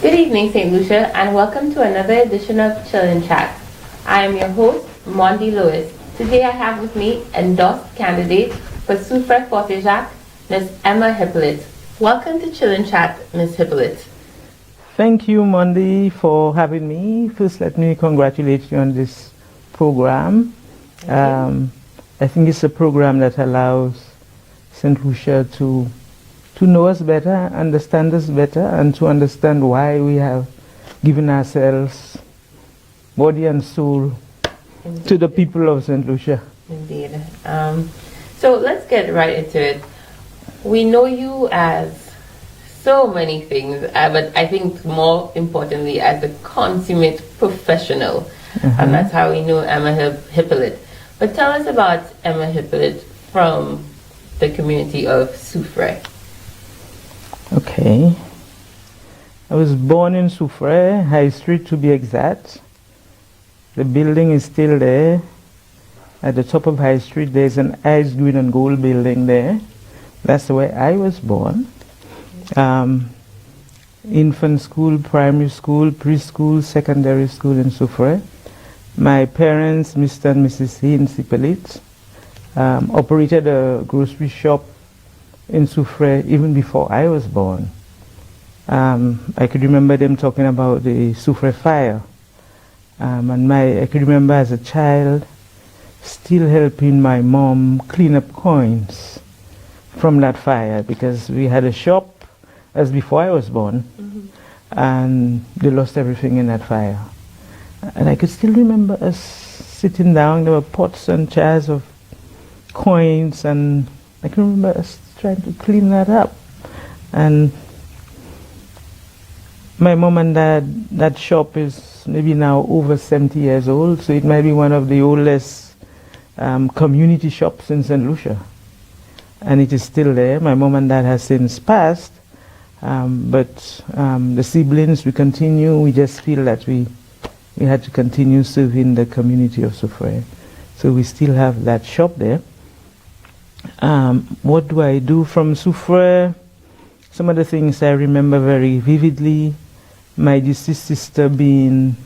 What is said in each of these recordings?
Good evening, St. Lucia, and welcome to another edition of Chillin' Chat. I am your host, Mondi Lewis. Today I have with me endorsed candidate for Souf Fortejac, Ms. Emma Hippolyte. Welcome to Chillin' Chat, Ms. Hippolyte. Thank you, Mondi, for having me. First, let me congratulate you on this program. I think it's a program that allows St. Lucia to know us better, understand us better, and to understand why we have given ourselves body and soul Indeed. To the people of St. Lucia. Indeed. So let's get right into it. We know you as so many things, but I think more importantly as a consummate professional. And that's how we know Emma Hippolyte. But tell us about Emma Hippolyte from the community of Soufre. Okay. I was born in Soufre, High Street to be exact. The building is still there. At the top of High Street, there's an ice green and gold building there. That's where I was born. Infant school, primary school, preschool, secondary school in Soufre. My parents, Mr. and Mrs. Hippolyte, operated a grocery shop in Soufre even before I was born. I could remember them talking about the Soufre fire. And I could remember as a child still helping my mom clean up coins from that fire, because we had a shop as before I was born, and they lost everything in that fire. And I could still remember us sitting down. There were pots and chairs of coins, and I can remember us trying to clean that up. And my mom and dad, that shop is maybe now over 70 years old, so it might be one of the oldest community shops in St. Lucia. And it is still there. My mom and dad have since passed, but the siblings, we continue. We just feel that we had to continue serving the community of Soufre. So we still have that shop there. What do I do from Soufre? Some of the things I remember very vividly. My deceased sister being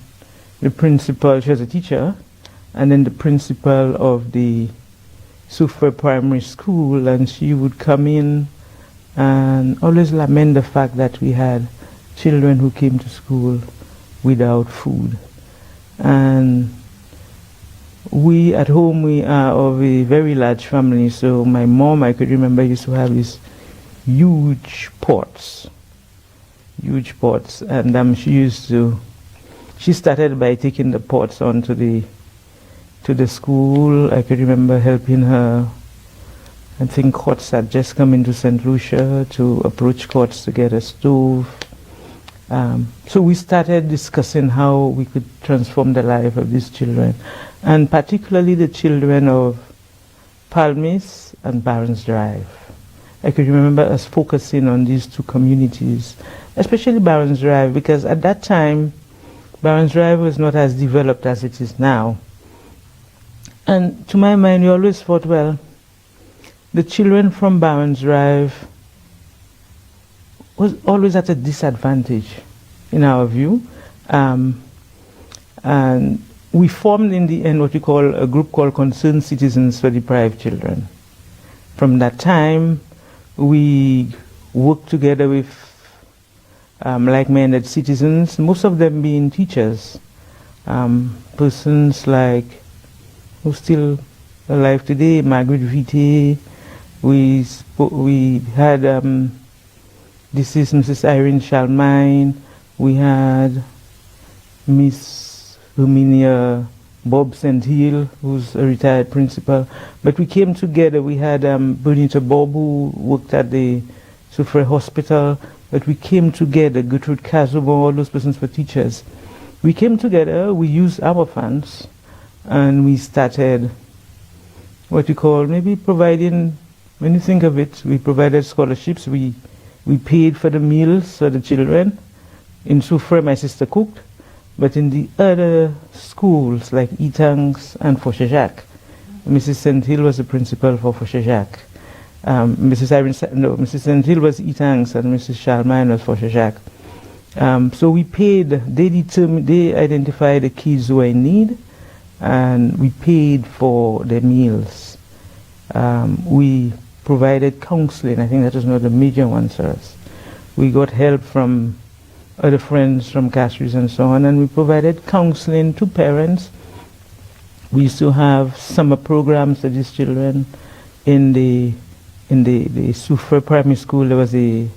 the principal, she was a teacher, and then the principal of the Soufre Primary School, and she would come in and always lament the fact that we had children who came to school without food. And we at home, we are of a very large family, so my mom, I could remember, used to have these huge pots, and she started by taking the pots onto to the school. I could remember helping her. I think Courts had just come into St. Lucia to approach Courts to get a stove. So we started discussing how we could transform the life of these children, and particularly the children of Palmis and Barons Drive. I could remember us focusing on these two communities, especially Barons Drive, because at that time, Barons Drive was not as developed as it is now. And to my mind, we always thought, well, the children from Barons Drive was always at a disadvantage, in our view. And we formed in the end what we call a group called Concerned Citizens for Deprived Children. From that time, we worked together with like-minded citizens, most of them being teachers, persons like who still alive today, Margaret Vite. We had this is Mrs. Irene Shalmine. We had Miss Herminia Bob St. Hill, who's a retired principal. But we came together. We had Bernita Bob, who worked at the Soufre Hospital. But we came together, Gertrude Kazubo, all those persons were teachers. We came together, we used our funds, and we started what we call maybe providing, when you think of it, we provided scholarships. We paid for the meals for the children. In Soufre, my sister cooked. But in the other schools, like Etangs and Fortejac, Mrs. St. Hill was the principal for Fortejac. Mrs. St. Hill was Etangs and Mrs. Shalmine was Fortejac. So we paid, they identified the kids who were in need, and we paid for their meals. We provided counseling. I think that was one of the major ones for us. We got help from other friends from Castries and so on, and we provided counseling to parents. We used to have summer programs for these children. In the Souf primary school, there was a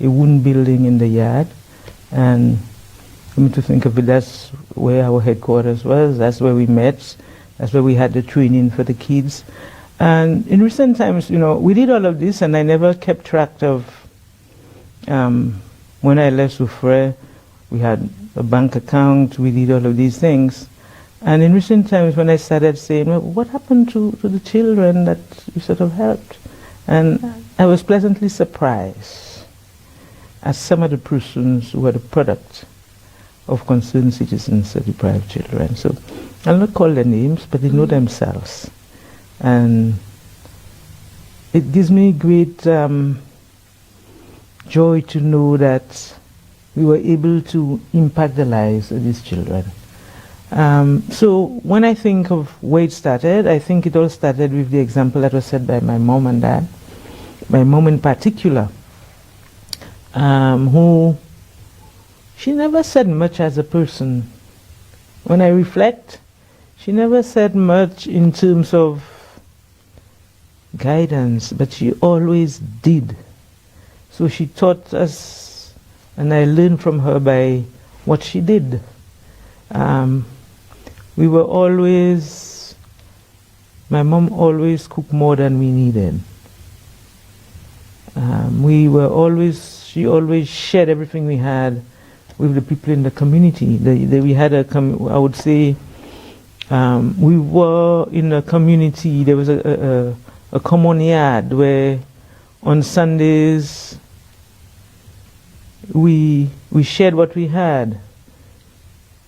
wooden building in the yard, and for me to think of it, that's where our headquarters was. That's where we met. That's where we had the training for the kids. And in recent times, we did all of this, and I never kept track of. When I left Souf, we had a bank account. We did all of these things. And in recent times, when I started saying, well, what happened to the children that you sort of helped? And I was pleasantly surprised at some of the persons who were the product of concerned citizens of deprived children. So I'll not call their names, but they know themselves. And it gives me great joy to know that we were able to impact the lives of these children. So when I think of where it started, I think it all started with the example that was set by my mom and dad. My mom in particular, who, she never said much as a person. When I reflect, she never said much in terms of guidance, but she always did. So she taught us, and I learned from her by what she did. We were always, my mom always cooked more than we needed. She always shared everything we had with the people in the community. We had I would say, we were in a community, there was a common yard where on Sundays we shared what we had.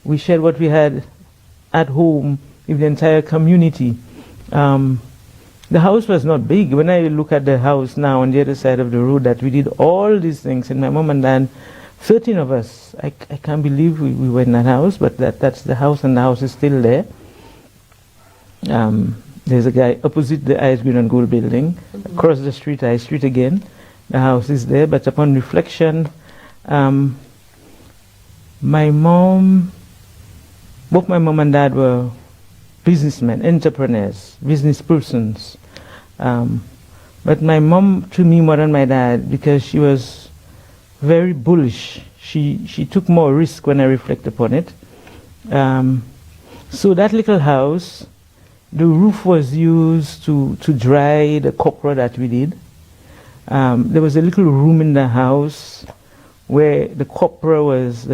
We shared what we had at home with the entire community. The house was not big. When I look at the house now on the other side of the road, that we did all these things, and my mom and dad, 13 of us. I can't believe we were in that house, but that's the house, and the house is still there. There's a guy opposite the Ice Green and Gold building, across the street, High Street again. The house is there, but upon reflection, both my mom and dad were businessmen, entrepreneurs, business persons. But my mom, to me, more than my dad, because she was very bullish. She took more risk when I reflect upon it. So that little house, the roof was used to dry the copra that we did. There was a little room in the house where the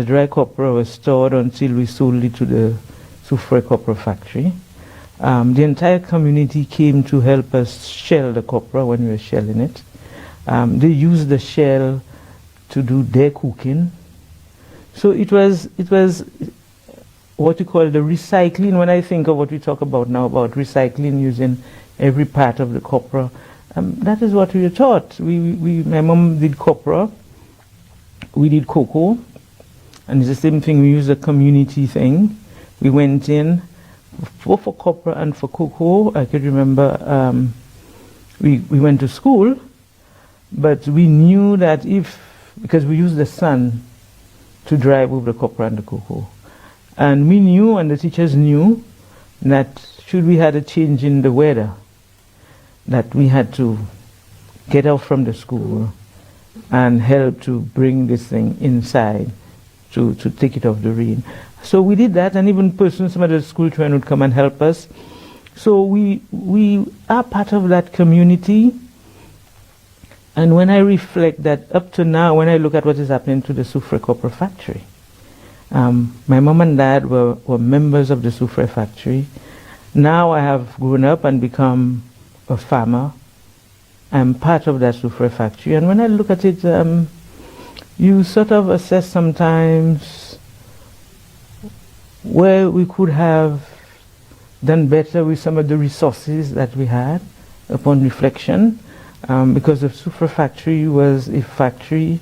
dry copra was stored until we sold it to the Souf copra factory. The entire community came to help us shell the copra when we were shelling it. They used the shell to do their cooking. So it was what you call the recycling. When I think of what we talk about now, about recycling, using every part of the copra, that is what we were taught. My mom did copra, we did cocoa, and it's the same thing. We used a community thing. We went in, both for copra and for cocoa. I could remember we went to school, but we knew that because we used the sun to dry both the copra and the cocoa. And we knew, and the teachers knew, that should we had a change in the weather, that we had to get out from the school and help to bring this thing inside to take it off the rain. So we did that, and even some of the school children would come and help us. So we are part of that community. And when I reflect that up to now, when I look at what is happening to the Souf copra factory, my mom and dad were members of the Souf factory. Now I have grown up and become a farmer. I'm part of that Souf factory. And when I look at it, you sort of assess sometimes where we could have done better with some of the resources that we had upon reflection. Because the Souf factory was a factory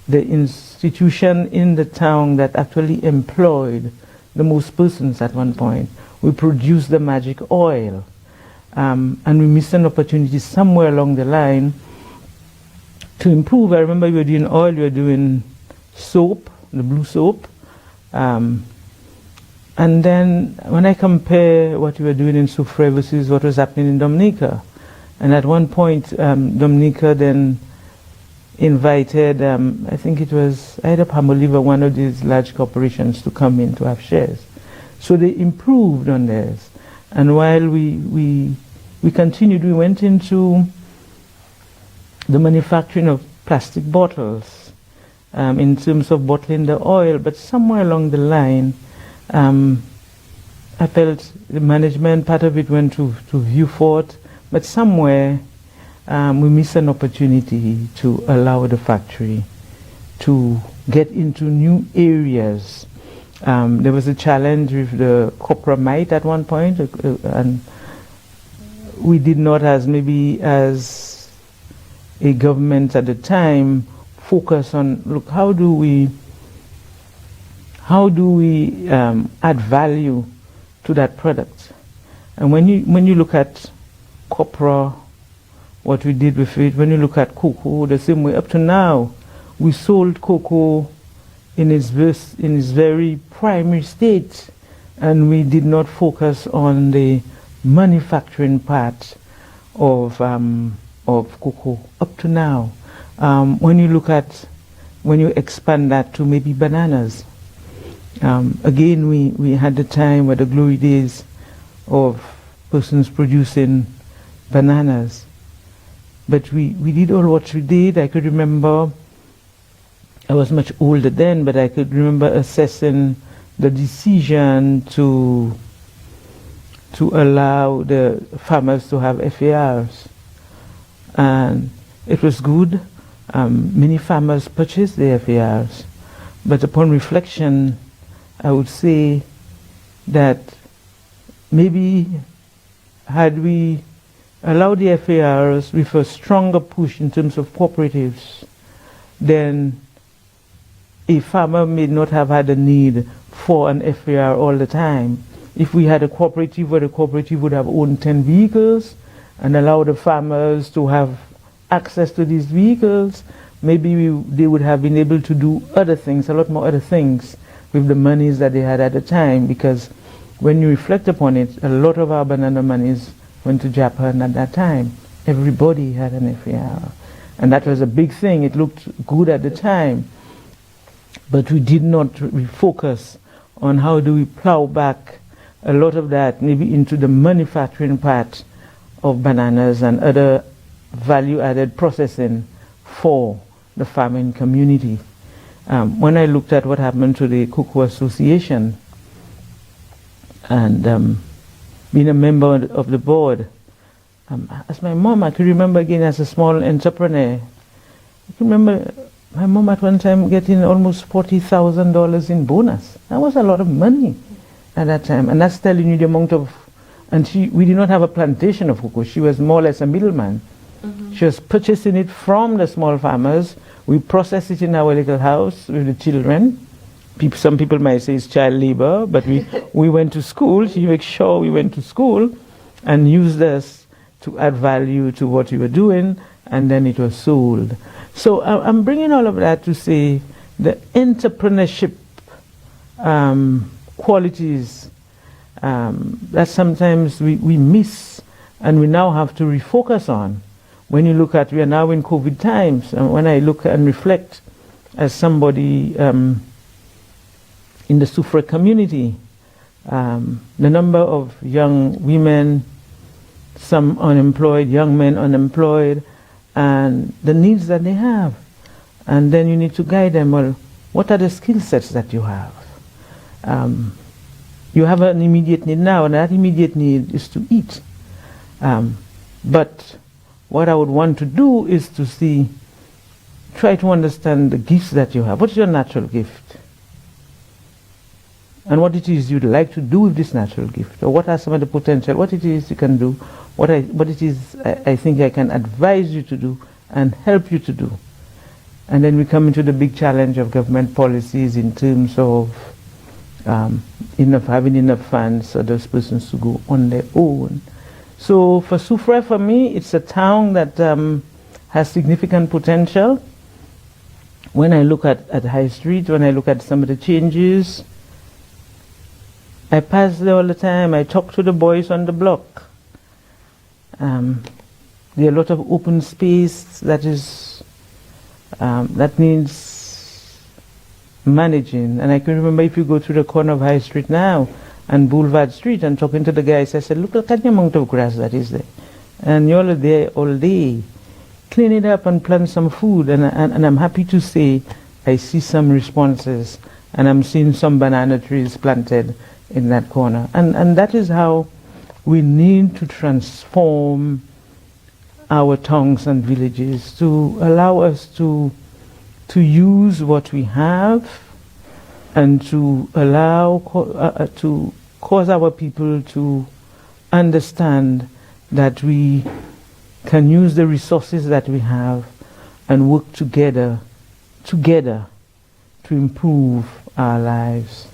the institution in the town that actually employed the most persons at one point. We produced the magic oil. And we missed an opportunity somewhere along the line to improve. I remember we were doing oil, we were doing soap, the blue soap. And then when I compare what we were doing in Souf versus what was happening in Dominica, and at one point Dominica then invited, I think it was either Palmolive or one of these large corporations to come in to have shares. So they improved on theirs. And while we continued, we went into the manufacturing of plastic bottles in terms of bottling the oil, but somewhere along the line, I felt the management, part of it went to Viewfort, but somewhere we missed an opportunity to allow the factory to get into new areas. There was a challenge with the copramide at one point, and we did not, as a government at the time, focus on, look, how do we add value to that product? And when you look at copra, what we did with it, when you look at cocoa, the same way up to now, we sold cocoa in its very primary state, and we did not focus on the manufacturing part of cocoa up to now. When you expand that to maybe bananas, again we had the time where the glory days of persons producing bananas, but we did all what we did. I could remember, I was much older then, but I could remember assessing the decision to allow the farmers to have FARs. And it was good. Many farmers purchased their FARs. But upon reflection, I would say that maybe had we allowed the FARs with a stronger push in terms of cooperatives, then a farmer may not have had a need for an FAR all the time. If we had a cooperative where the cooperative would have owned 10 vehicles and allow the farmers to have access to these vehicles, maybe they would have been able to do other things, a lot more other things with the monies that they had at the time, because when you reflect upon it, a lot of our banana monies went to Japan at that time. Everybody had an FAR. And that was a big thing. It looked good at the time. But we did not refocus on how do we plow back a lot of that maybe into the manufacturing part of bananas and other value-added processing for the farming community. When I looked at what happened to the Cocoa Association and being a member of the board, as my mom, I can remember again as a small entrepreneur, I can remember my mom at one time getting almost $40,000 in bonus. That was a lot of money at that time. And that's telling you the amount of, and we did not have a plantation of cocoa. She was more or less a middleman. Mm-hmm. She was purchasing it from the small farmers. We processed it in our little house with the children. Some people might say it's child labor, but we went to school. She made sure we went to school and used us to add value to what we were doing, and then it was sold. So I'm bringing all of that to say the entrepreneurship qualities that sometimes we miss and we now have to refocus on. When you look at, we are now in COVID times, and when I look and reflect as somebody in the Soufra community, the number of young women, some unemployed, young men unemployed, and the needs that they have. And then you need to guide them, well, what are the skill sets that you have? You have an immediate need now, and that immediate need is to eat. But what I would want to do is to try to understand the gifts that you have. What's your natural gift? And what it is you'd like to do with this natural gift, or what are some of the potential, what it is you can do, what it is I think I can advise you to do and help you to do. And then we come into the big challenge of government policies in terms of having enough funds for those persons to go on their own. So for Soufrière, for me, it's a town that has significant potential. When I look at High Street, when I look at some of the changes, I pass there all the time. I talk to the boys on the block. There are a lot of open space that needs managing. And I can remember if you go to the corner of High Street now and Boulevard Street and talking to the guys, I said, look at the amount of grass that is there. And you're there all day. Clean it up and plant some food. And I'm happy to say I see some responses. And I'm seeing some banana trees planted in that corner. And that is how we need to transform our towns and villages to allow us to use what we have and to allow to cause our people to understand that we can use the resources that we have and work together to improve our lives.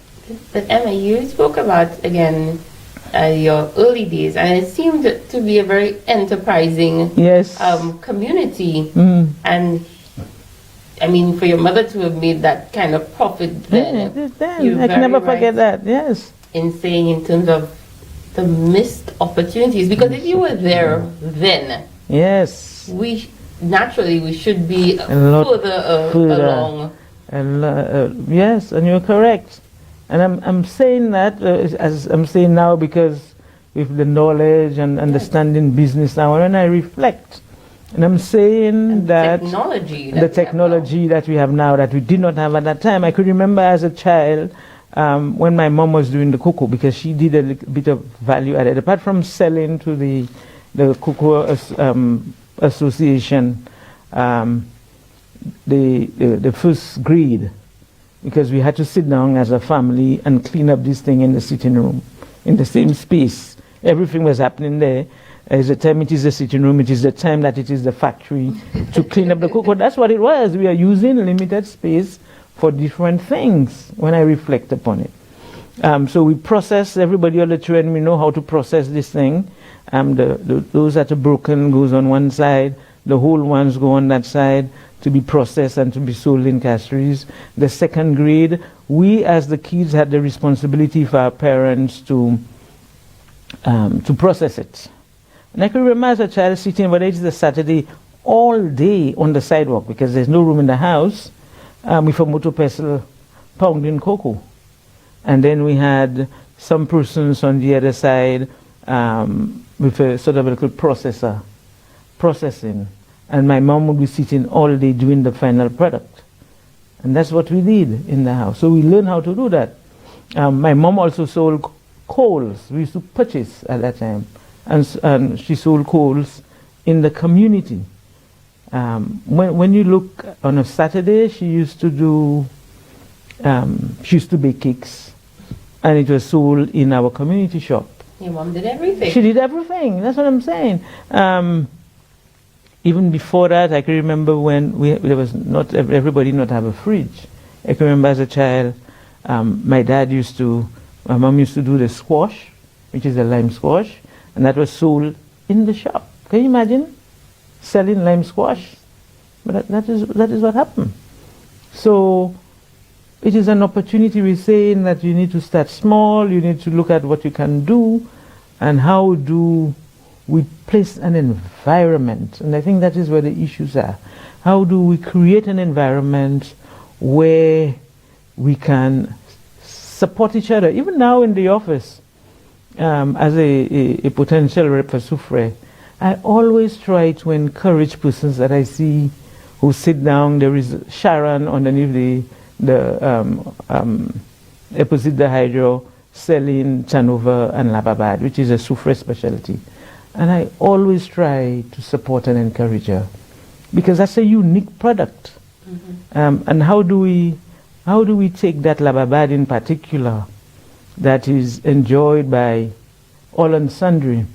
But Emma, you spoke about, again, your early days, and it seemed to be a very enterprising community. And I mean, for your mother to have made that kind of profit then, I can never forget that. Yes, in saying in terms of the missed opportunities, because if you were there then, yes, we should be further along. Yes, and you're correct. And I'm saying that as I'm saying now because with the knowledge and understanding business now, and I reflect, and I'm saying that the technology that we have now that we did not have at that time. I could remember as a child when my mom was doing the cocoa, because she did a little bit of value added apart from selling to the cocoa association, the first grade. Because we had to sit down as a family and clean up this thing in the sitting room, in the same space. Everything was happening there. As the time it is the sitting room, it is the time that it is the factory to clean up the cocoa. That's what it was. We are using limited space for different things when I reflect upon it. So we process, everybody on the train, we know how to process this thing. Those that are broken goes on one side, the whole ones go on that side, to be processed and to be sold in castries. The second grade, we as the kids had the responsibility for our parents to process it. And I can remember as a child sitting, whether it's the Saturday, all day on the sidewalk because there's no room in the house, with a motor pestle pounding cocoa. And then we had some persons on the other side with a sort of a little processor processing. And my mom would be sitting all day doing the final product. And that's what we did in the house. So we learned how to do that. My mom also sold coals. We used to purchase at that time. And she sold coals in the community. When you look on a Saturday, she used to bake cakes. And it was sold in our community shop. Your mom did everything. She did everything. That's what I'm saying. Even before that, I can remember when there was not everybody not have a fridge. I can remember as a child, my mom used to do the squash, which is a lime squash, and that was sold in the shop. Can you imagine selling lime squash? But that is what happened. So it is an opportunity. We're saying that you need to start small. You need to look at what you can do, and how do we place an environment, and I think that is where the issues are. How do we create an environment where we can support each other? Even now in the office, as a potential rep for Soufrière, I always try to encourage persons that I see who sit down. There is Sharon underneath the opposite the hydro, selling Chanova and Lababad, which is a Soufrière specialty. And I always try to support and encourage her, because that's a unique product. And how do we take that Lababad in particular, that is enjoyed by all and sundry?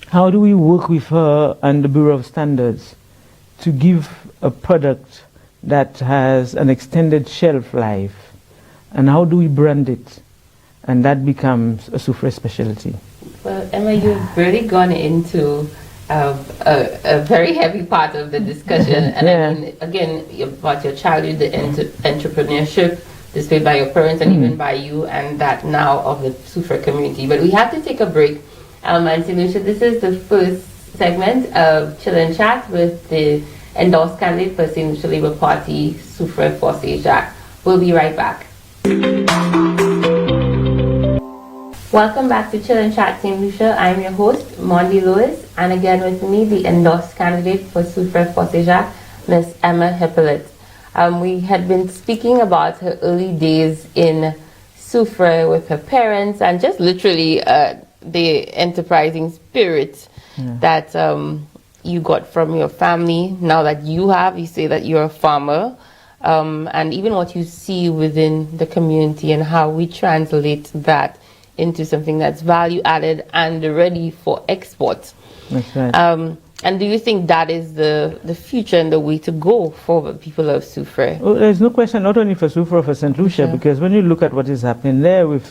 How do we work with her and the Bureau of Standards to give a product that has an extended shelf life, and how do we brand it, and that becomes a Soufre specialty. Well, Emma, you've really gone into a very heavy part of the discussion, and I mean, again, about your childhood, the entrepreneurship displayed by your parents and even by you, and that now of the Soufre community. But we have to take a break. And St. Lucia, this is the first segment of Chill and Chat with the endorsed candidate for St. Lucia Labour Party, Soufre Force Jacques. We'll be right back. Welcome back to Chill and Chat St. Lucia. I'm your host, Mondi Lewis, and again with me, the endorsed candidate for Soufre Force Jacques, Miss Emma Hippolyte. We had been speaking about her early days in Soufre with her parents, and just literally the enterprising spirit that you got from your family. Now that you say that you're a farmer, and even what you see within the community and how we translate that into something that's value added and ready for export. That's right. And do you think that is the future and the way to go for the people of Soufre? Well, there's no question, not only for Soufre, for St. Lucia, because when you look at what is happening there with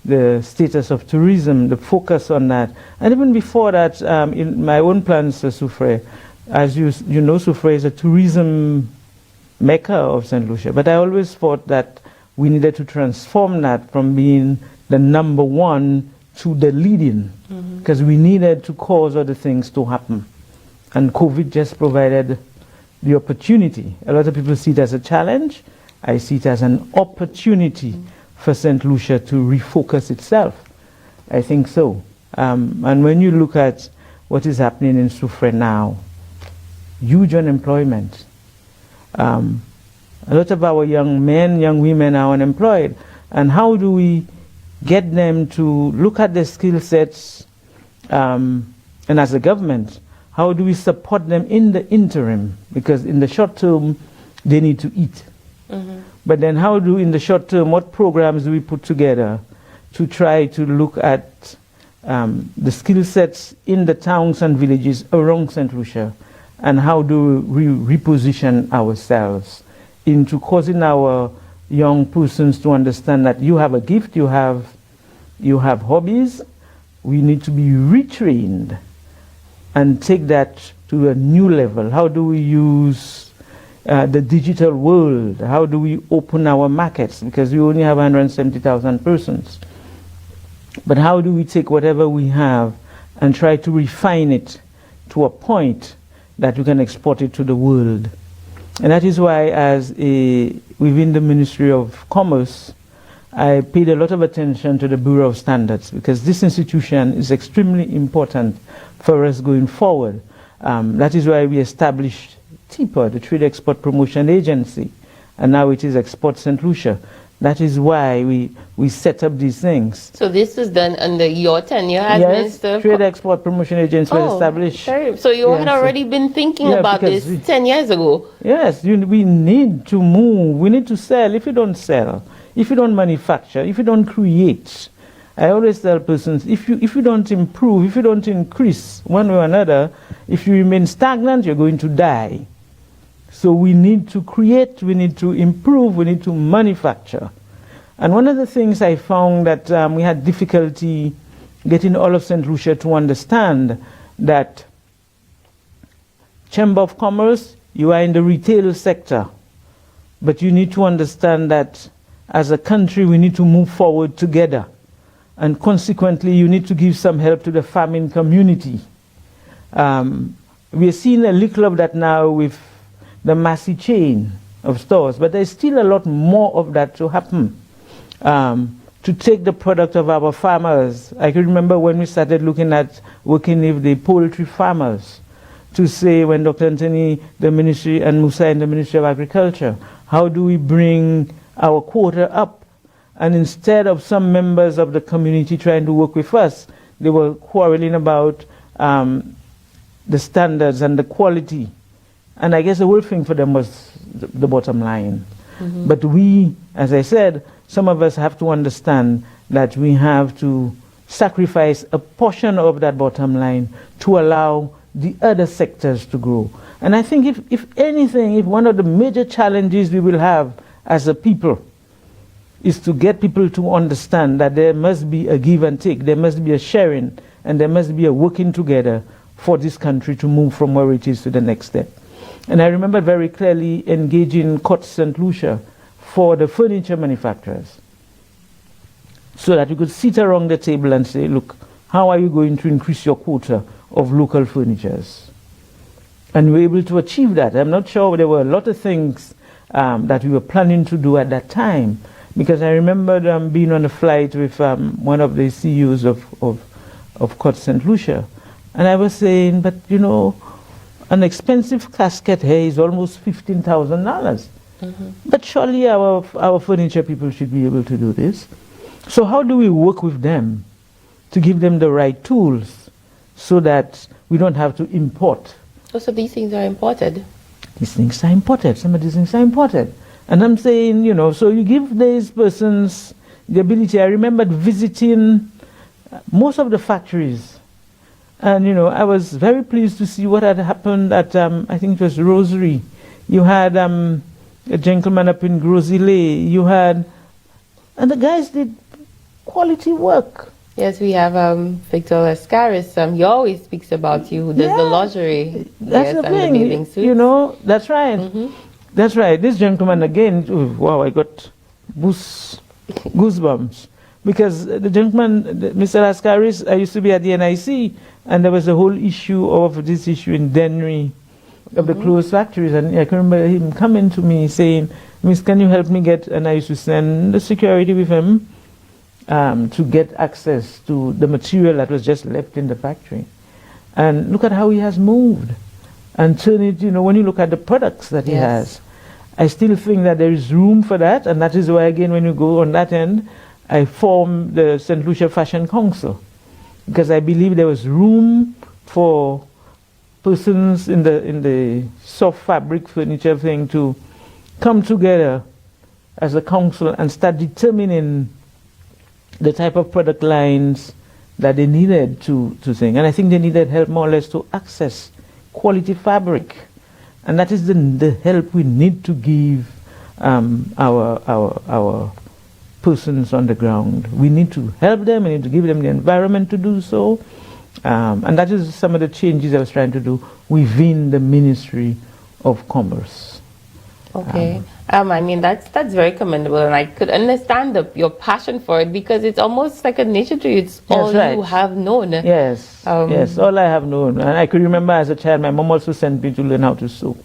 the status of tourism, the focus on that, and even before that, in my own plans for Soufre, as you know, Soufre is a tourism mecca of St. Lucia, but I always thought that we needed to transform that from being the number one to the leading, because we needed to cause other things to happen. And COVID just provided the opportunity. A lot of people see it as a challenge. I see it as an opportunity for St. Lucia to refocus itself. I think so. And when you look at what is happening in Soufre now, huge unemployment. A lot of our young men, young women are unemployed. And how do we get them to look at their skill sets, and as a government, how do we support them in the interim? Because in the short term, they need to eat. But then how do, in the short term, what programs do we put together to try to look at the skill sets in the towns and villages around St. Lucia, and how do we reposition ourselves into causing our young persons to understand that you have a gift, you have hobbies, we need to be retrained and take that to a new level. How do we use the digital world? How do we open our markets? Because we only have 170,000 persons. But how do we take whatever we have and try to refine it to a point that we can export it to the world? And that is why, within the Ministry of Commerce, I paid a lot of attention to the Bureau of Standards, because this institution is extremely important for us going forward. That is why we established TIPA, the Trade Export Promotion Agency, and now it is Export St. Lucia. That is why we set up these things. So this was done under your tenure as Minister? Yes, Trade Export Promotion Agency was established. So you had already been thinking about this 10 years ago? Yes, we need to move. We need to sell. If you don't sell, if you don't manufacture, if you don't create, I always tell persons, if you don't improve, if you don't increase one way or another, if you remain stagnant, you're going to die. So we need to create, we need to improve, we need to manufacture. And one of the things I found that we had difficulty getting all of St. Lucia to understand that Chamber of Commerce, you are in the retail sector, but you need to understand that as a country we need to move forward together. And consequently, you need to give some help to the farming community. We are seeing a little of that now with the Massy chain of stores, but there's still a lot more of that to happen. To take the product of our farmers. I can remember when we started looking at working with the poultry farmers, to say when Dr. Anthony, the Ministry, and Musa in the Ministry of Agriculture, how do we bring our quota up? And instead of some members of the community trying to work with us, they were quarreling about the standards and the quality. And I guess the whole thing for them was the bottom line. But we, as I said, some of us have to understand that we have to sacrifice a portion of that bottom line to allow the other sectors to grow. And I think if anything, if one of the major challenges we will have as a people is to get people to understand that there must be a give and take, there must be a sharing, and there must be a working together for this country to move from where it is to the next step. And I remember very clearly engaging Court St. Lucia for the furniture manufacturers, so that we could sit around the table and say, look, how are you going to increase your quota of local furnitures? And we were able to achieve that. I'm not sure, there were a lot of things that we were planning to do at that time, because I remember being on a flight with one of the CEOs of Court St. Lucia, and I was saying, but you know, an expensive casket here is almost $15,000. But surely our furniture people should be able to do this. So how do we work with them to give them the right tools so that we don't have to import? Oh, so these things are imported? These things are imported. Some of these things are imported. And I'm saying, you know, so you give these persons the ability. I remember visiting most of the factories. And, you know, I was very pleased to see what had happened at, I think it was Rosary. You had a gentleman up in Grosile. You had, and the guys did quality work. Yes, we have Victor Lascaris. He always speaks about you. Who does the lingerie? That's yes, the and thing. the bathing suits. You know, that's right. That's right. This gentleman again, wow, I got goosebumps. Because the gentleman, Mr. Lascaris, I used to be at the NIC, and there was a whole issue of this issue in Dennery of the closed factories. And I can remember him coming to me saying, Miss, can you help me get, and I used to send the security with him to get access to the material that was just left in the factory. And look at how he has moved and turn it, you know, when you look at the products that he has. I still think that there is room for that, and that is why, again, when you go on that end, I formed the St. Lucia Fashion Council, because I believe there was room for persons in the soft fabric furniture thing to come together as a council and start determining the type of product lines that they needed to sing. And I think they needed help more or less to access quality fabric. And that is the help we need to give our persons on the ground. We need to help them, we need to give them the environment to do so. And that is some of the changes I was trying to do within the Ministry of Commerce. Okay. I mean, that's very commendable, and I could understand your passion for it, because it's almost like a nature to you. It's all you have known. Yes, yes, all I have known. And I could remember as a child, my mom also sent me to learn how to sew.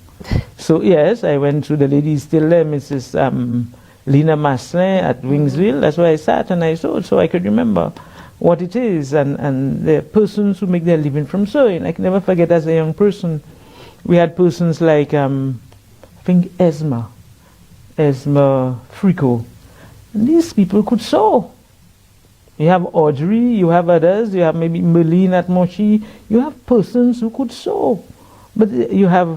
So yes, I went to the lady still there, Mrs. Lina Maslin at Wingsville. That's where I sat and I sewed, so I could remember what it is. And the persons who make their living from sewing. I can never forget, as a young person, we had persons like, I think Esma Frico. And these people could sew. You have Audrey, you have others, you have maybe Merlin at Moshi. You have persons who could sew. But you have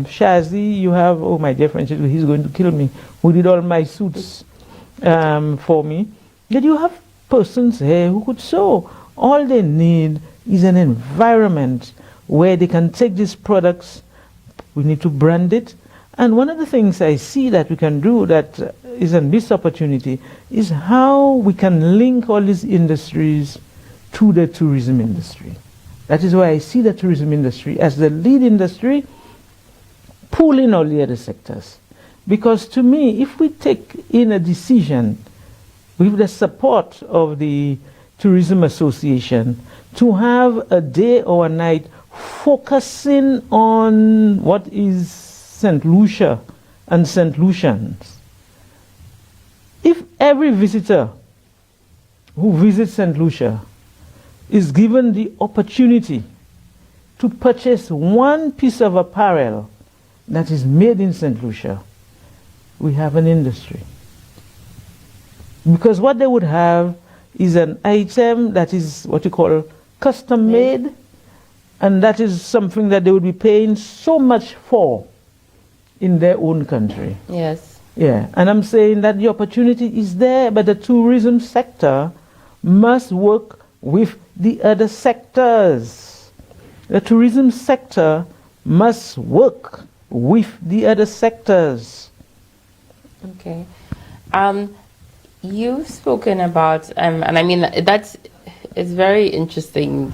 Shazi, you have, oh my dear friend, he's going to kill me, who did all my suits for me. Yet you have persons here who could sew. All they need is an environment where they can take these products. We need to brand it. And one of the things I see that we can do that is a missed opportunity is how we can link all these industries to the tourism industry. That is why I see the tourism industry as the lead industry, pulling all the other sectors. Because to me, if we take in a decision with the support of the Tourism Association to have a day or a night focusing on what is St. Lucia and St. Lucians. If every visitor who visits St. Lucia is given the opportunity to purchase one piece of apparel that is made in St. Lucia, we have an industry. Because what they would have is an item that is what you call custom made, and that is something that they would be paying so much for in their own country. Yes. Yeah, and I'm saying that the opportunity is there, but the tourism sector must work with the other sectors. the tourism sector must work with the other sectors. Okay. You've spoken about, and I mean, it's very interesting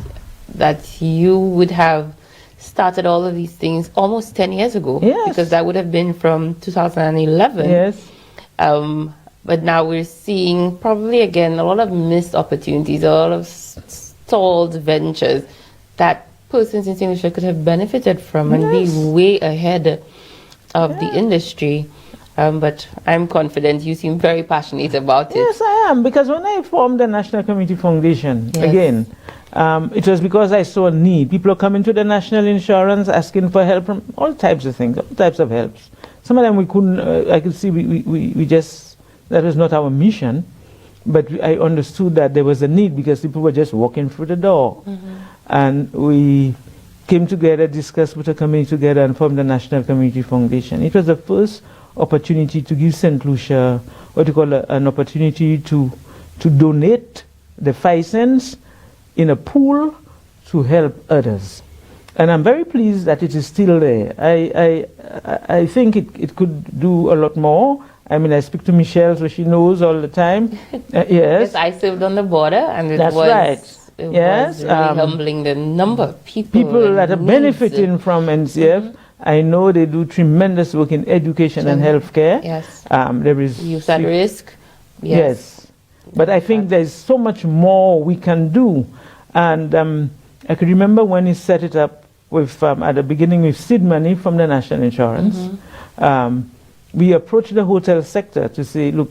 that you would have started all of these things almost 10 years ago. Yes. Because that would have been from 2011. Yes. But now we're seeing probably again a lot of missed opportunities, a lot of stalled ventures that persons in St. Lucia could have benefited from and be way ahead of the industry. But I'm confident you seem very passionate about it. Yes, I am, because when I formed the National Community Foundation, again, it was because I saw a need. People are coming to the national insurance asking for help from all types of things, all types of helps. Some of them we couldn't, I could see we just, that was not our mission, but I understood that there was a need because people were just walking through the door. And we came together, discussed, put a committee together and formed the National Community Foundation. It was the first opportunity to give St. Lucia what you call an opportunity to donate the 5 cents in a pool to help others. And I'm very pleased that it is still there. I think it could do a lot more. I mean, I speak to Michelle, so she knows all the time. Yes. Yes, I served on the border, and it was really humbling the number of people that are benefiting from NCF. I know they do tremendous work in education and healthcare. Yes. There is youth at risk. Yes. But I think there's so much more we can do. And I can remember when he set it up with, at the beginning with seed money from the National Insurance. We approached the hotel sector to say, look,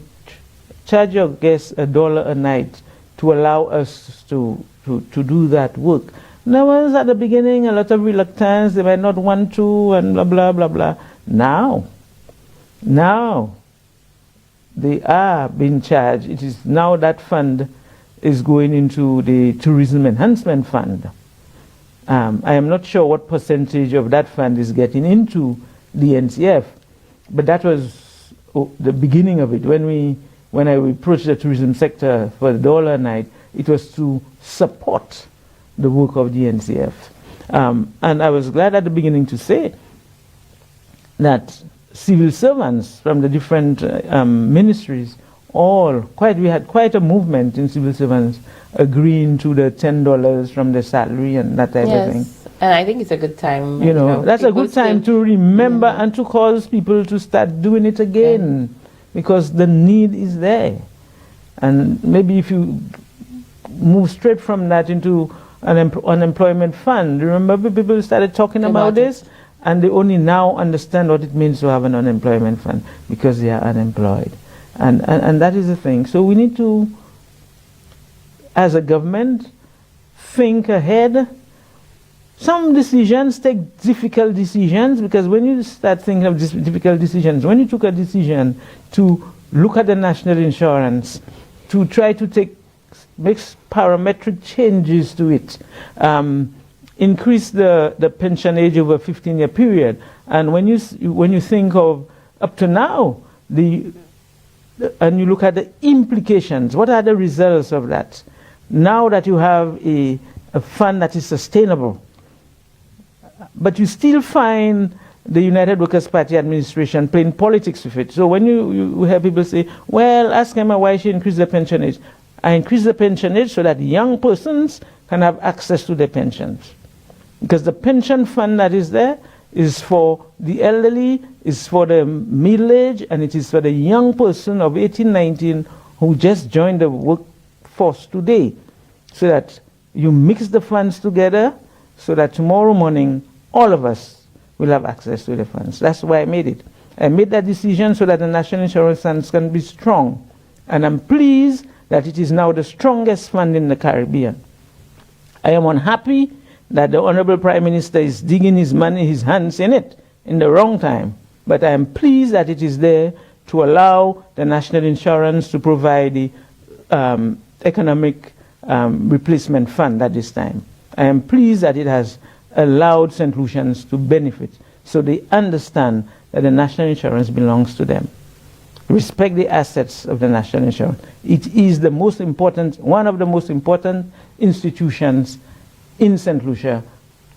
charge your guests $1 a night to allow us to do that work. There was at the beginning a lot of reluctance. They might not want to, and blah, blah, blah, blah. Now, they are being charged. It is now that fund is going into the Tourism Enhancement Fund. I am not sure what percentage of that fund is getting into the NCF, but that was the beginning of it. When I approached the tourism sector for $1 a night, it was to support the work of the NCF. And I was glad at the beginning to say that civil servants from the different ministries, we had quite a movement in civil servants agreeing to the $10 from the salary and that type of thing. And I think it's a good time. You know, that's a good time to remember and to cause people to start doing it again, because the need is there. And maybe if you move straight from that into an unemployment fund, remember people started talking about this, and they only now understand what it means to have an unemployment fund because they are unemployed. And that is the thing. So we need to, as a government, think ahead. Some decisions take difficult decisions, because when you start thinking of difficult decisions, when you took a decision to look at the national insurance, to try to make parametric changes to it, increase the pension age over a 15-year period, and when you think of up to now, and you look at the implications, what are the results of that? Now that you have a fund that is sustainable, but you still find the United Workers' Party administration playing politics with it. So when you hear people say, well, ask Emma why she increased the pension age. I increased the pension age so that young persons can have access to their pensions. Because the pension fund that is there is for the elderly, is for the middle age, and it is for the young person of 18, 19 who just joined the workforce today. So that you mix the funds together so that tomorrow morning all of us will have access to the funds. That's why I made it. I made that decision so that the national insurance funds can be strong. And I'm pleased that it is now the strongest fund in the Caribbean. I am unhappy that the Honorable Prime Minister is digging his hands in it in the wrong time. But I am pleased that it is there to allow the national insurance to provide the economic replacement fund at this time. I am pleased that it has allowed St. Lucians to benefit, so they understand that the national insurance belongs to them. Respect the assets of the national insurance. It is the most important, one of the most important institutions in St. Lucia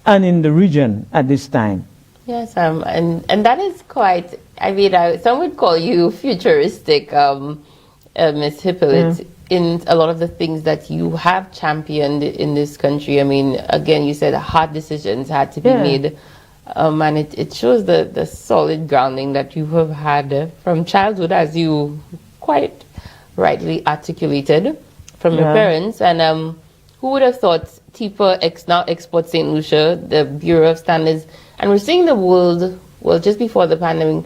and in the region at this time. Yes, and that is quite, I mean, some would call you futuristic, Miss Hippolyte, in a lot of the things that you have championed in this country. I mean, again, you said hard decisions had to be made, and it shows the solid grounding that you have had from childhood, as you quite rightly articulated, from your parents. And who would have thought TIPA now Export St. Lucia, the Bureau of Standards, and we're seeing the world, well, just before the pandemic,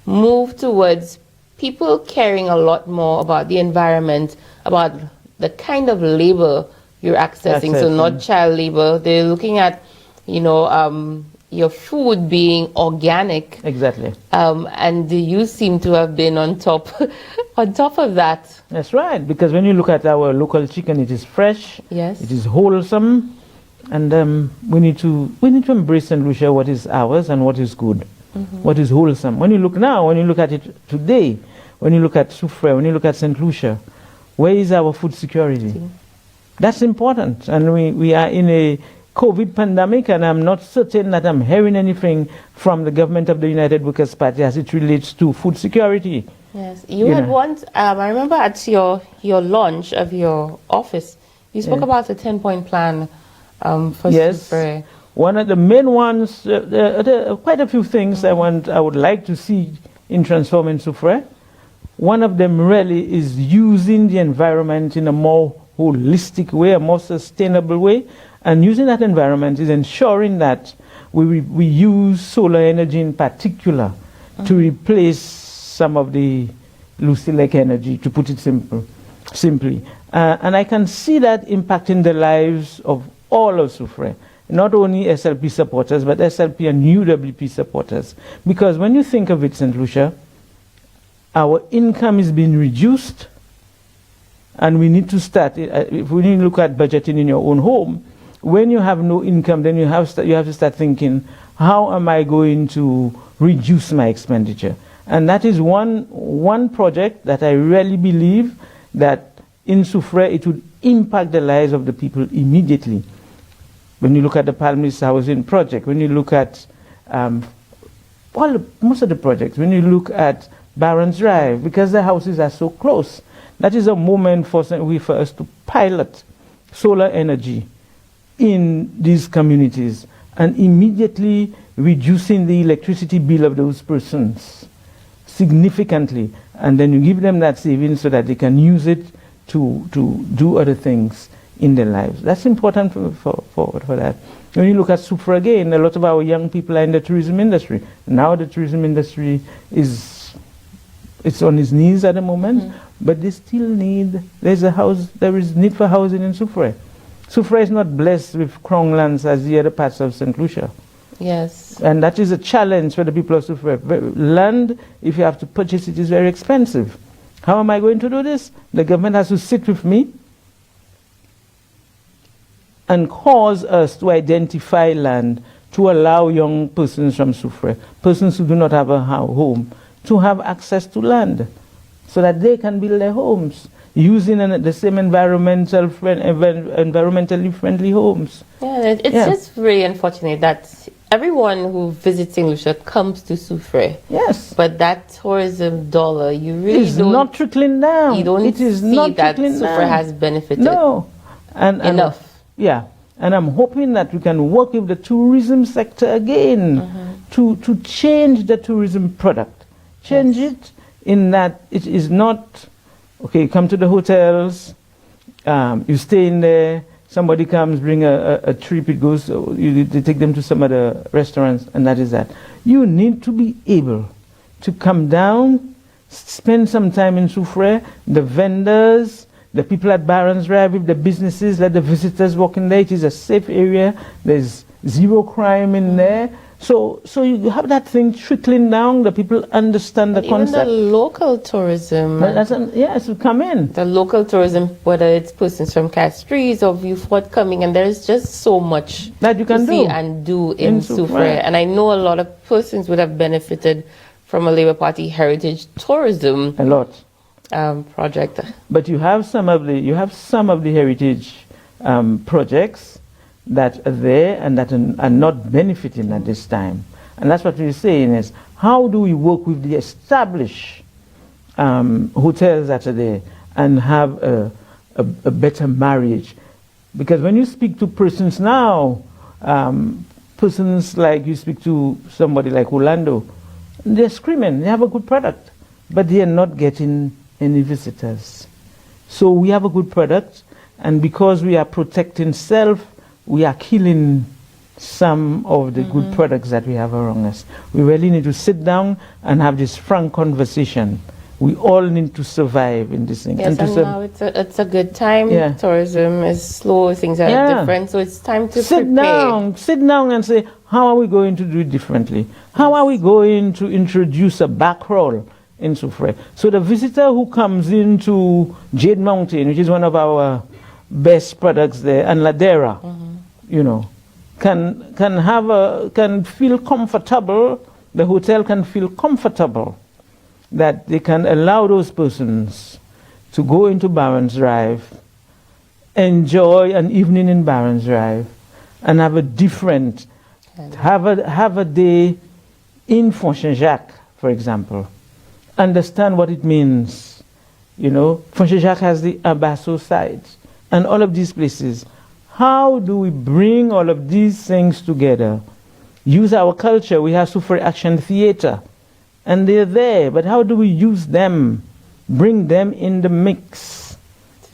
move towards people caring a lot more about the environment, about the kind of labor you're accessing. So not child labor. They're looking at, you know, your food being organic. Exactly. And you seem to have been on top, on top of that. That's right. Because when you look at our local chicken, it is fresh. Yes. It is wholesome. And we need to embrace St. Lucia what is ours and what is good, what is wholesome. When you look at it today, when you look at Soufre, when you look at St. Lucia, where is our food security? That's important. And we are in a COVID pandemic, and I'm not certain that I'm hearing anything from the government of the United Workers' Party as it relates to food security. Yes, you had once, I remember at your launch of your office, you spoke about the 10-point plan for Soufre. One of the main ones, there are quite a few things I would like to see in transforming Soufre. One of them really is using the environment in a more holistic way, a more sustainable way. And using that environment is ensuring that we use solar energy in particular to replace some of the Lucilec energy, to put it simply. And I can see that impacting the lives of all of Soufre, not only SLP supporters, but SLP and UWP supporters. Because when you think of it, St. Lucia, our income is being reduced, and we need to start, if we need to look at budgeting in your own home, when you have no income, then you have to start thinking, how am I going to reduce my expenditure? And that is one project that I really believe that in Soufre it would impact the lives of the people immediately. When you look at the Palmist Housing Project, when you look at most of the projects, when you look at Barron's Drive, because the houses are so close, that is a moment for us to pilot solar energy in these communities and immediately reducing the electricity bill of those persons significantly. And then you give them that savings so that they can use it to do other things in their lives. That's important for that. When you look at Soufre again, a lot of our young people are in the tourism industry. Now the tourism industry it's on its knees at the moment, but they still there is need for housing in Soufre. Soufre is not blessed with crown lands as the other parts of St. Lucia. Yes. And that is a challenge for the people of Soufre. Land, if you have to purchase it, is very expensive. How am I going to do this? The government has to sit with me and cause us to identify land to allow young persons from Soufre, persons who do not have a home, to have access to land so that they can build their homes using the same environmentally friendly homes. Yeah, it's just really unfortunate that everyone who visits St. Lucia comes to Soufre. Yes. But that tourism dollar, you really is not trickling down. You don't see that Soufre has benefited enough. Yeah. And I'm hoping that we can work with the tourism sector again to change the tourism product. Change it in that it is not, okay, you come to the hotels, you stay in there, somebody comes, bring a trip, it goes, they take them to some other restaurants, and that is that. You need to be able to come down, spend some time in Soufre, the vendors, the people at Barron's Drive, with the businesses, let the visitors walk in there. It is a safe area. There's zero crime in there. So you have that thing trickling down. The people understand the concept. Even the local tourism. Yes, it come in. The local tourism, whether it's persons from Castries or Vieux-Fort coming, and there is just so much that you can see and do in Soufre. And I know a lot of persons would have benefited from a Labour Party heritage tourism. A lot. Project. But you have some of the heritage projects that are there and that are not benefiting at this time. And that's what we're saying is, how do we work with the established hotels that are there and have a better marriage? Because when you speak to persons now, persons like you speak to somebody like Orlando, they're screaming, they have a good product, but they are not getting any visitors. So we have a good product, and because we are protecting self, we are killing some of the good products that we have around us. We really need to sit down and have this frank conversation. We all need to survive in this thing. Yes, and now it's a good time. Yeah. Tourism is slow, things are different, so it's time to sit down and say, how are we going to do it differently? How are we going to introduce a back roll in Souf? So the visitor who comes into Jade Mountain, which is one of our best products there, and Ladera, you know, can feel comfortable. The hotel can feel comfortable that they can allow those persons to go into Barron's Drive, enjoy an evening in Barron's Drive, and have a different, have a day in Font Saint-Jacques, for example. Understand what it means. You know, Font Saint-Jacques has the Abasso side, and all of these places. How do we bring all of these things together? Use our culture. We have Souf Action Theatre, and they're there, but how do we use them, bring them in the mix,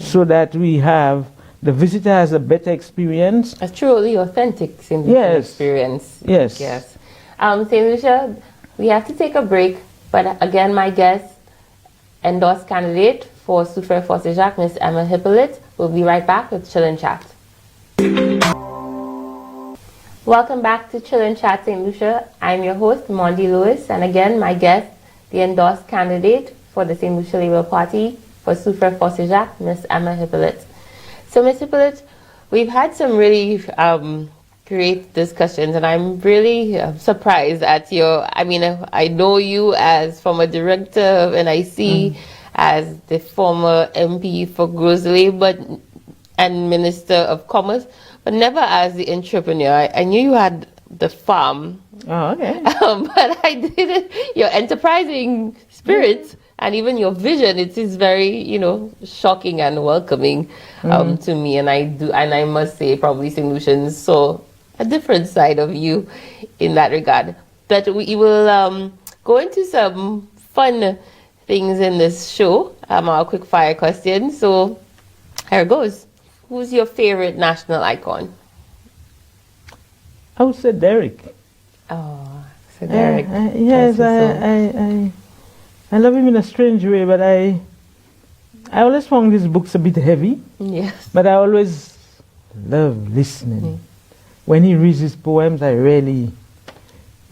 so that we have, the visitor has a better experience? A truly authentic St. Lucia experience. Yes. Yes. St. Lucia, we have to take a break, but again, my guest, endorsed candidate for Souf for Saint-Jacques, Miss Emma Hippolyte. We'll be right back with Chill and Chat. Welcome back to Chill and Chat St. Lucia. I'm your host, Mondi Lewis, and again, my guest, the endorsed candidate for the St. Lucia Labour Party for Souf for Saint-Jacques, Miss Emma Hippolyte. So, Miss Hippolyte, we've had some really great discussions, and I'm really surprised at your, I mean, I know you as from a director of NIC, as the former MP for Grosley, and Minister of Commerce, but never as the entrepreneur. I knew you had the farm. Oh, okay. But I didn't. Your enterprising spirit and even your vision, it is very, you know, shocking and welcoming to me. And I must say, probably St. Lucians saw a different side of you in that regard. But we will go into some fun things in this show. Our quick fire questions. So here it goes. Who's your favorite national icon? I would say Derek. Oh, so Derek. Yes, I love him in a strange way, but I always found his books a bit heavy. Yes. But I always love listening. When he reads his poems, I really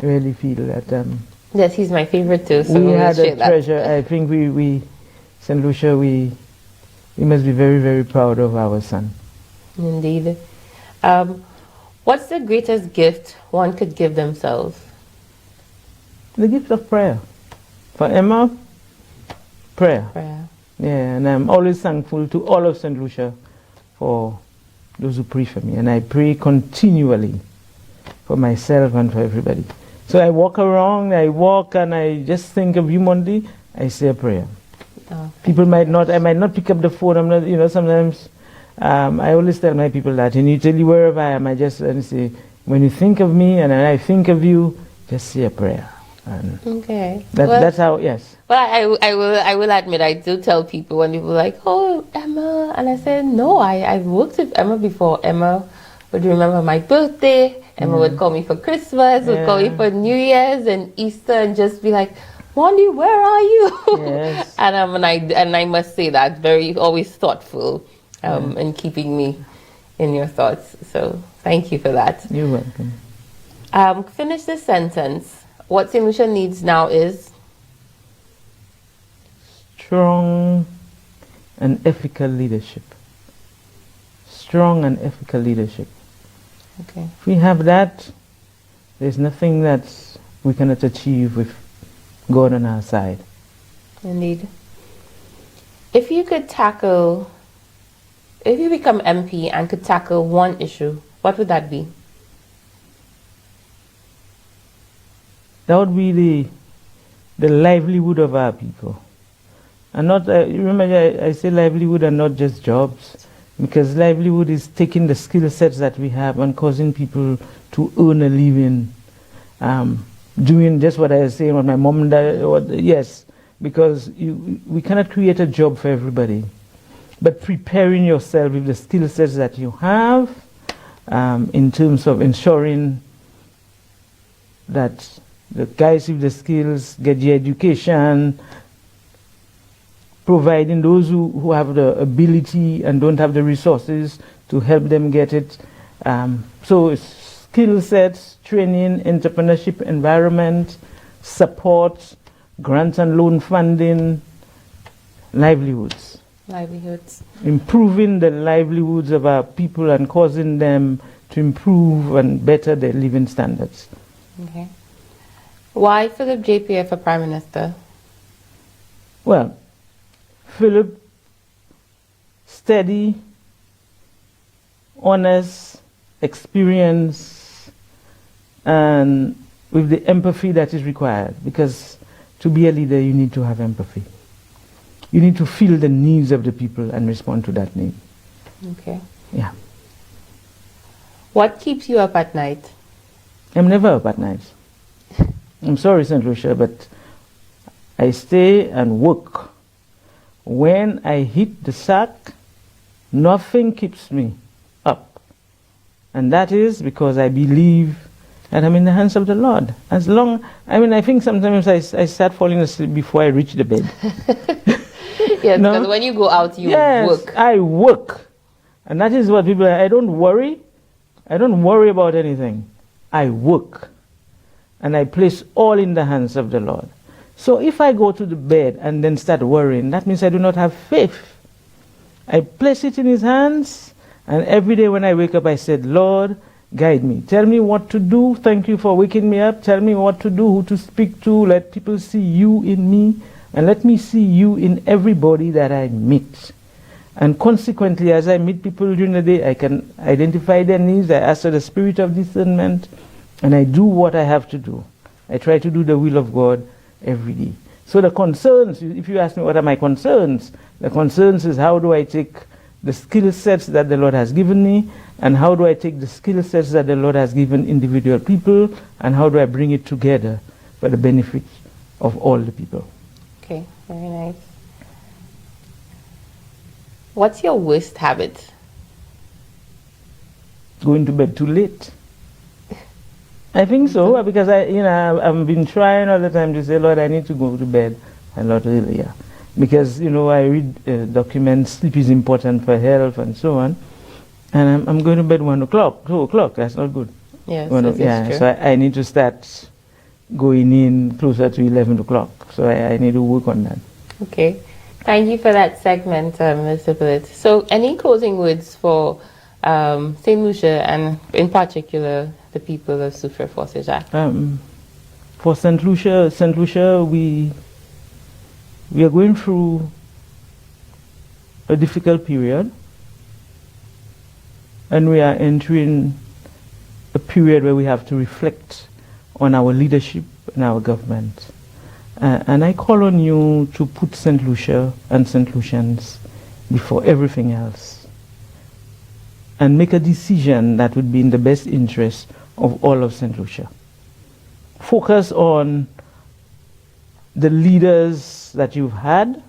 feel that. Yes, he's my favorite too. So we had a treasure. I think we St. Lucia, we must be very, very proud of our son. Indeed. What's the greatest gift one could give themselves? The gift of prayer. For Emma, prayer. Prayer. Yeah, and I'm always thankful to all of St. Lucia for those who pray for me. And I pray continually for myself and for everybody. So I walk around, and I just think of you, Monday, I say a prayer. Oh, people I might not pick up the phone. I'm not, you know, sometimes I always tell my people that, and you tell you wherever I am, I just say, when you think of me and I think of you, just say a prayer. And okay. That's how, yes. Well, I will admit, I do tell people when people are like, oh, Emma, and I say, no, I've worked with Emma before. Emma would remember my birthday. Emma would call me for Christmas, would call me for New Year's and Easter, and just be like, Mondi, where are you? Yes. and I must say that, very always thoughtful in keeping me in your thoughts. So thank you for that. You're welcome. Finish this sentence. What St. Lucia needs now is? Strong and ethical leadership. Strong and ethical leadership. Okay. If we have that, there's nothing that we cannot achieve with God on our side. Indeed. If you become MP and could tackle one issue what would that be? That would be the livelihood of our people. And not, remember I say livelihood and not just jobs, because livelihood is taking the skill sets that we have and causing people to earn a living, doing just what I was saying, what my mom and dad, yes, because we cannot create a job for everybody, but preparing yourself with the skill sets that you have, in terms of ensuring that the guys with the skills get the education, providing those who have the ability and don't have the resources to help them get it. So it's skill sets, training, entrepreneurship environment, support, grant and loan funding, livelihoods. Livelihoods. Improving the livelihoods of our people and causing them to improve and better their living standards. Okay. Why Philip JPF for Prime Minister? Well, Philip, steady, honest, experience, and with the empathy that is required. Because to be a leader, you need to have empathy. You need to feel the needs of the people and respond to that need. Okay. Yeah. What keeps you up at night? I'm never up at night. I'm sorry, St. Lucia, but I stay and work. When I hit the sack, nothing keeps me up. And that is because I believe that I'm in the hands of the Lord. As long, I think sometimes I start falling asleep before I reach the bed. Yes, no? Because when you go out, you work. I work. And that is what people, I don't worry. I don't worry about anything. I work. And I place all in the hands of the Lord. So if I go to the bed and then start worrying, that means I do not have faith. I place it in His hands, and every day when I wake up, I said, Lord, guide me. Tell me what to do. Thank you for waking me up. Tell me what to do, who to speak to. Let people see you in me, and let me see you in everybody that I meet. And consequently, as I meet people during the day, I can identify their needs. I ask for the spirit of discernment, and I do what I have to do. I try to do the will of God every day. So the concerns, if you ask me what are my concerns, the concerns is how do I take the skill sets that the Lord has given me, and how do I take the skill sets that the Lord has given individual people, and how do I bring it together for the benefit of all the people. Okay, very nice. What's your worst habit? Going to bed too late. I think so, because I've been trying all the time to say, Lord, I need to go to bed a lot earlier. Because, I read documents, sleep is important for health and so on. And I'm going to bed 1 o'clock, 2 o'clock, that's not good. Yes, true. So I need to start going in closer to 11 o'clock. So I need to work on that. Okay. Thank you for that segment, Mr. Hippolyte. So any closing words for St. Lucia and in particular the people of Souf for Seja? For St. Lucia, we are going through a difficult period, and we are entering a period where we have to reflect on our leadership and our government. And I call on you to put St. Lucia and St. Lucians before everything else, and make a decision that would be in the best interest of all of St. Lucia. Focus on the leaders that you've had.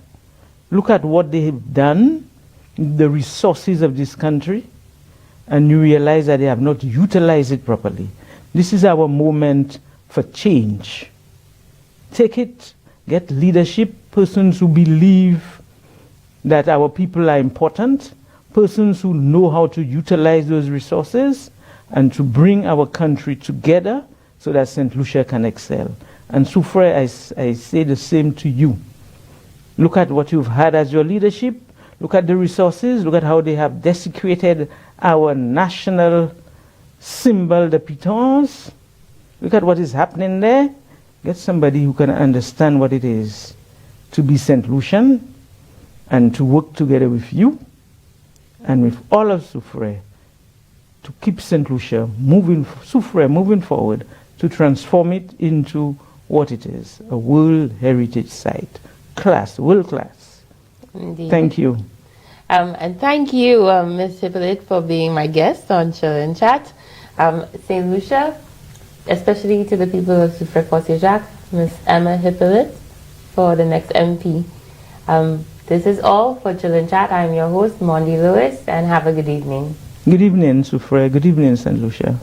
Look at what they have done, the resources of this country, and you realize that they have not utilized it properly. This is our moment for change. Take it, get leadership, persons who believe that our people are important, persons who know how to utilize those resources and to bring our country together so that St. Lucia can excel. And Soufre, I say the same to you. Look at what you've had as your leadership. Look at the resources. Look at how they have desecrated our national symbol, the pitons. Look at what is happening there. Get somebody who can understand what it is to be St. Lucian and to work together with you and with all of Soufre to keep St. Lucia Soufrière moving forward, to transform it into what it is, a World Heritage Site, world class. Indeed. Thank you. And thank you, Ms. Hippolyte, for being my guest on Chill and Chat. St. Lucia, especially to the people of Soufrière-Courcey-Jacques, Ms. Emma Hippolyte, for the next MP. This is all for Chill and Chat. I'm your host, Mondi Lewis, and have a good evening. Good evening, Soufrière. Good evening, St. Lucia.